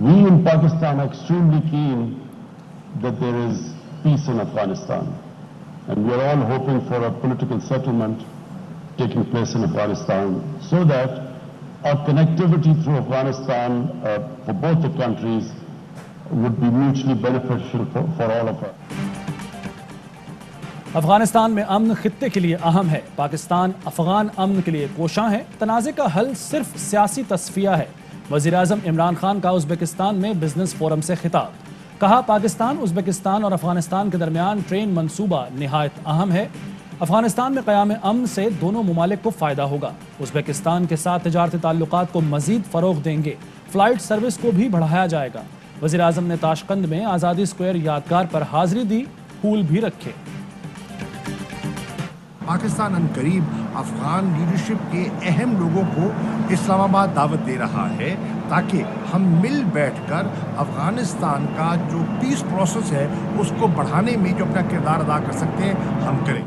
We in Pakistan are extremely keen that there is peace in Afghanistan, and we are all hoping for a political settlement taking place in Afghanistan so that our connectivity through Afghanistan for both the countries would be mutually beneficial for all of us. Afghanistan में अमन खित्ते के लिए अहम है। पाकिस्तान अफगान अमन के लिए कोशां है। तनाज़े का हल सिर्फ सियासी तस्फिया है। वज़ीर-ए-आज़म इमरान खान का उज़्बेकिस्तान में बिजनेस फोरम से खिताब। कहा, पाकिस्तान, उज़्बेकिस्तान और अफगानिस्तान के दरमियान ट्रेन मंसूबा निहायत अहम है। अफगानिस्तान में क़याम अमन से दोनों ममालिक को फ़ायदा होगा। उज़्बेकिस्तान के साथ तिजारती ताल्लुकात को मज़ीद फ़रोग़ देंगे। फ़्लाइट सर्विस को भी बढ़ाया जाएगा। वज़ीर-ए-आज़म ने ताशकंद में आज़ादी स्क्वायर यादगार पर हाज़िरी दी, फूल भी रखे। पाकिस्तान अनकरीब अफगान लीडरशिप के अहम लोगों को इस्लामाबाद दावत दे रहा है ताकि हम मिल बैठकर अफगानिस्तान का जो पीस प्रोसेस है उसको बढ़ाने में जो अपना किरदार अदा कर सकते हैं हम करें।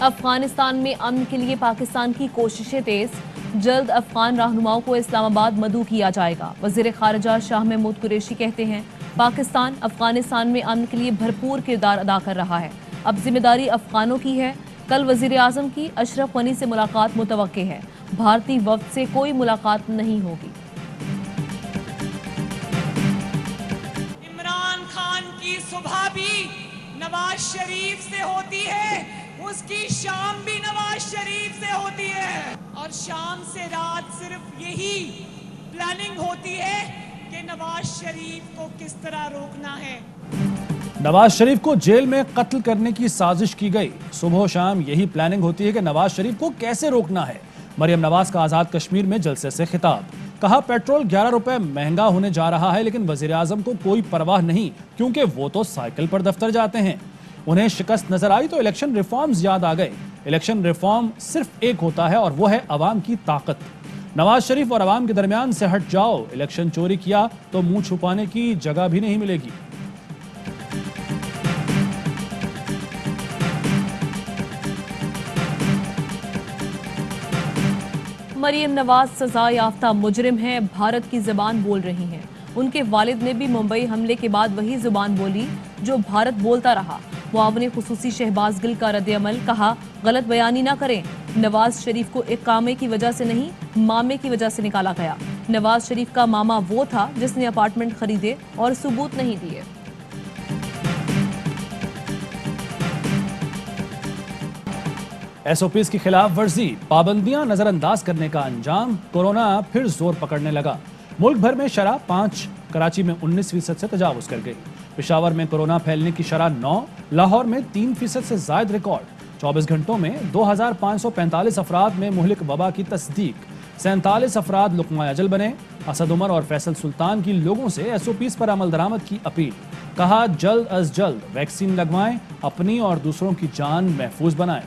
अफगानिस्तान में अमन के लिए पाकिस्तान की कोशिशें तेज। जल्द अफगान रहनुमाओं को इस्लामाबाद मदऊ किया जाएगा। वज़ीर ख़ारिजा शाह महमूद कुरैशी कहते हैं, पाकिस्तान अफगानिस्तान में अमन के लिए भरपूर किरदार अदा कर रहा है। अब जिम्मेदारी अफगानों की है। कल वज़ीर आज़म की अशरफ गनी से मुलाकात मुतवक्के है। भारतीय वफ़द से कोई मुलाकात नहीं होगी। इमरान खान की सुबह भी नवाज शरीफ से होती है, उसकी शाम भी नवाज शरीफ से होती है, और शाम से रात सिर्फ यही प्लानिंग होती है कि नवाज शरीफ को किस तरह रोकना है। नवाज शरीफ को जेल में कत्ल करने की साजिश की गई। सुबह शाम यही प्लानिंग होती है कि नवाज शरीफ को कैसे रोकना है। मरियम नवाज का आज़ाद कश्मीर में जलसे से खिताब। कहा, पेट्रोल 11 रुपए महंगा होने जा रहा है, लेकिन वज़ीर आज़म को कोई परवाह नहीं, क्योंकि वो तो साइकिल पर दफ्तर जाते हैं। उन्हें शिकस्त नजर आई तो इलेक्शन रिफॉर्म्स याद आ गए। इलेक्शन रिफॉर्म सिर्फ एक होता है और वो है अवाम की ताकत। नवाज शरीफ और अवाम के दरमियान से हट जाओ। इलेक्शन चोरी किया तो मुंह छुपाने की जगह भी नहीं मिलेगी। मरियम नवाज सजा याफ्ता मुजरिम हैं, भारत की ज़बान बोल रही हैं। उनके वालिद ने भी मुंबई हमले के बाद वही ज़ुबान बोली जो भारत बोलता रहा। मुआवने खुसूसी शहबाज गिल का रद्द-ए-अमल। कहा, गलत बयानी ना करें। नवाज शरीफ को इकामे की वजह से नहीं, मामे की वजह से निकाला गया। नवाज शरीफ का मामा वो था जिसने अपार्टमेंट खरीदे और सबूत नहीं दिए। एसओपीज की खिलाफ वर्जी, पाबंदियां नजरअंदाज करने का अंजाम। कोरोना फिर जोर पकड़ने लगा। मुल्क भर में शरह 5, कराची में 19% से तजावुज कर गई। पेशावर में कोरोना फैलने की शरह 9, लाहौर में 3% से जायद रिकॉर्ड। 24 घंटों में 2545 अफराद में मुहलिक वबा की तस्दीक। 47 अफराद लुक़मा अजल बने। असद उमर और फैसल सुल्तान की लोगों से एसओपीज पर अमल दरामद की अपील। कहा, जल्द अज जल्द वैक्सीन लगवाएं, अपनी और दूसरों की जान महफूज बनाएं।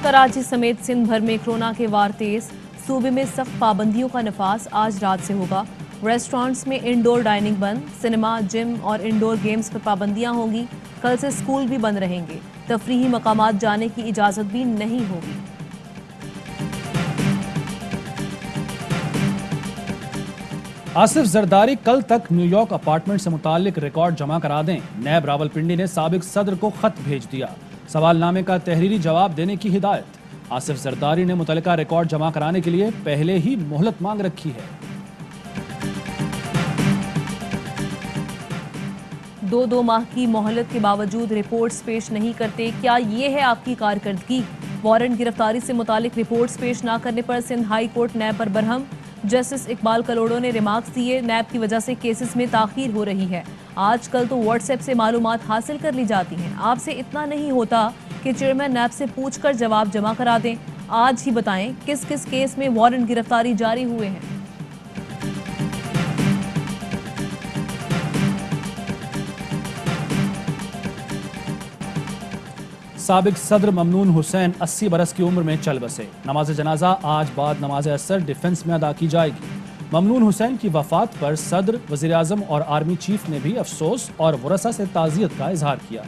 कराची समेत सिंध भर में कोरोना के वार तेज। सूबे में सख्त पाबंदियों का नफाज आज रात से होगा। रेस्टोरेंट्स में इंडोर डाइनिंग बंद। सिनेमा, जिम और इंडोर गेम्स पर पाबंदियां होंगी। कल से स्कूल भी बंद रहेंगे। तफरीही मकामात जाने की इजाजत भी नहीं होगी। आसिफ जरदारी कल तक न्यूयॉर्क अपार्टमेंट से मुतालिक रिकॉर्ड जमा करा दें। नैब रावलपिंडी ने साबिक सदर को खत भेज दिया। सवालनामे का तहरीरी जवाब देने की हिदायत। आसिफ जरदारी ने मुतल्लिका रिकॉर्ड जमा कराने के लिए पहले ही मोहलत मांग रखी है। 2 माह की मोहलत के बावजूद रिपोर्ट्स पेश नहीं करते, क्या ये है आपकी कारकर्दगी? वारंट गिरफ्तारी से मुतालिक रिपोर्ट्स पेश न करने पर सिंध हाई कोर्ट नैब पर बरहम। जस्टिस इकबाल कलोड़ो ने रिमार्क्स दिए, नैब की वजह से केसेस में ताखीर हो रही है। आजकल तो व्हाट्सएप से मालूमात हासिल कर ली जाती हैं। आपसे इतना नहीं होता कि चेयरमैन नैब से पूछकर जवाब जमा करा दें। आज ही बताएं किस किस केस में वारंट गिरफ्तारी जारी हुए हैं। साबिक सदर ममनून हुसैन 80 बरस की उम्र में चल बसे। नमाज जनाजा आज बाद नमाज असर डिफेंस में अदा की जाएगी। ममनून हुसैन की वफात पर सदर, वज़ीर आज़म और आर्मी चीफ ने भी अफसोस और वरसा से ताज़ियत का इजहार किया।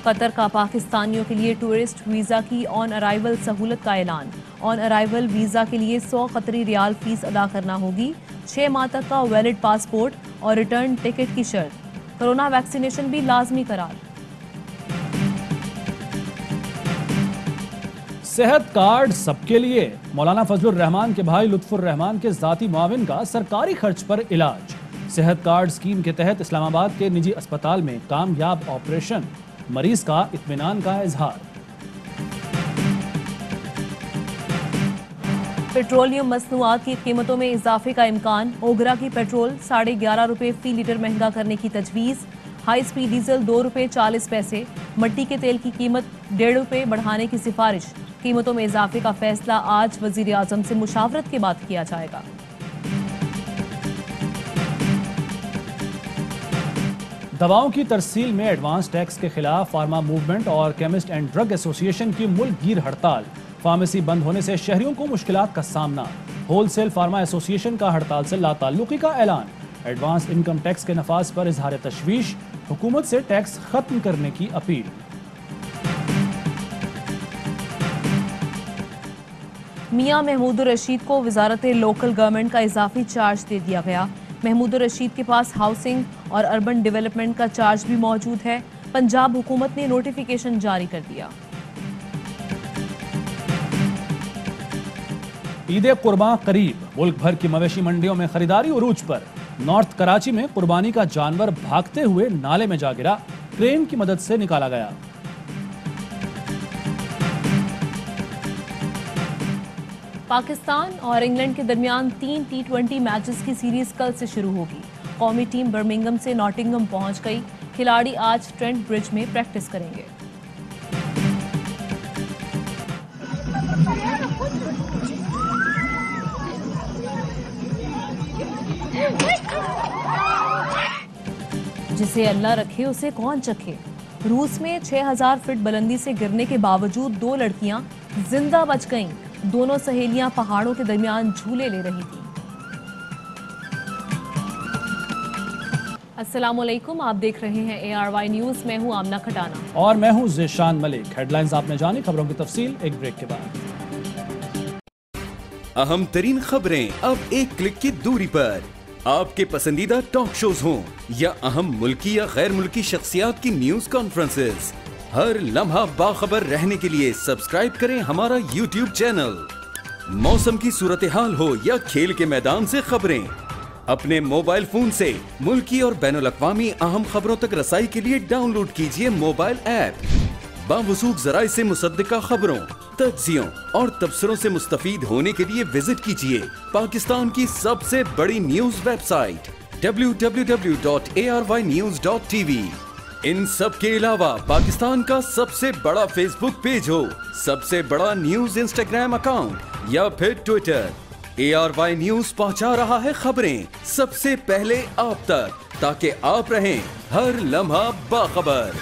कतर का पाकिस्तानियों के लिए टूरिस्ट वीज़ा की ऑन अराइवल सहूलत का ऐलान। ऑन अराइवल वीज़ा के लिए 100 कतरी रियाल फीस अदा करना होगी। 6 माह तक का वैलिड पासपोर्ट और रिटर्न टिकट की शर्त। कोरोना वैक्सीनेशन भी लाजमी करार। सेहत कार्ड सबके लिए। मौलाना फजलुर रहमान के भाई लुत्फुर रहमान के जाती मुआविन का सरकारी खर्च पर इलाज। सेहत कार्ड स्कीम के तहत इस्लामाबाद के निजी अस्पताल में कामयाब ऑपरेशन। मरीज का इत्मीनान का इजहार। पेट्रोलियम मसनूआत की कीमतों में इजाफे का इम्कान। ओगरा की पेट्रोल 11.5 रुपये फी लीटर महंगा करने की तजवीज़। हाई स्पीड डीजल 2 रुपये 40 पैसे। मट्टी के तेल की कीमत 1.5 रुपये बढ़ाने की सिफारिश। कीमतों में इजाफे का फैसला आज वजीर आजम से मुशावरत के बाद किया जाएगा। दवाओं की तरसील में एडवांस टैक्स के खिलाफ फार्मा मूवमेंट और केमिस्ट एंड ड्रग एसोसिएशन की मुल्कगीर हड़ताल। फार्मेसी बंद होने से शहरियों को मुश्किलात का सामना। होलसेल फार्मा एसोसिएशन का हड़ताल से लाताल्लुकी का ऐलान। एडवांस इनकम टैक्स के नफाज पर इजहार तशवीश। हुकूमत से टैक्स खत्म करने की अपील। मियां महमूदुर रशीद को वजारत लोकल गवर्नमेंट का इजाफी चार्ज दे दिया गया। महमूदुर रशीद के पास हाउसिंग और अर्बन डेवलपमेंट का चार्ज भी मौजूद है। पंजाब हुकूमत ने नोटिफिकेशन जारी कर दिया। ईद कुर्बान करीब। मुल्क भर की मवेशी मंडियों में खरीदारी उरूज पर। नॉर्थ कराची में कुर्बानी का जानवर भागते हुए नाले में जा गिरा। क्रेन की मदद से निकाला गया। पाकिस्तान और इंग्लैंड के दरमियान 3 T20 मैचेस की सीरीज कल से शुरू होगी। कौमी टीम बर्मिंघम से नॉटिंघम पहुंच गई। खिलाड़ी आज ट्रेंट ब्रिज में प्रैक्टिस करेंगे। जिसे अल्लाह रखे उसे कौन चखे। रूस में 6000 फीट बुलंदी से गिरने के बावजूद 2 लड़कियां जिंदा बच गईं। दोनों सहेलियां पहाड़ों के दरमियान झूले ले रही थीं। अस्सलामुअलैकुम, आप देख रहे हैं ARY न्यूज। मैं हूं आमना खटाना और मैं हूं ज़ेशान मलिक। हेडलाइंस आपने जानी, खबरों की तफसील एक ब्रेक के बाद। अहम तरीन खबरें अब एक क्लिक की दूरी पर। आपके पसंदीदा टॉक शोज हों या अहम मुल्की या गैर मुल्की शख्सियात की न्यूज कॉन्फ्रेंसेस, हर लम्हा बाखबर रहने के लिए सब्सक्राइब करें हमारा YouTube चैनल। मौसम की सूरत हाल हो या खेल के मैदान से खबरें, अपने मोबाइल फोन से मुल्की और बैनुल-अक़वामी अहम खबरों तक रसाई के लिए डाउनलोड कीजिए मोबाइल ऐप। बावसूख ज़राए से मुसद्दिका खबरों, तज्ज़ियों और तबसरों से मुस्तफीद होने के लिए विजिट कीजिए पाकिस्तान की सबसे बड़ी न्यूज वेबसाइट www.arYnews.tv। इन सब के अलावा पाकिस्तान का सबसे बड़ा फेसबुक पेज हो, सबसे बड़ा न्यूज इंस्टाग्राम अकाउंट या फिर ट्विटर, ARY न्यूज पहुंचा रहा है खबरें सबसे पहले आप तक, ताकि आप रहें हर लम्हा बाखबर।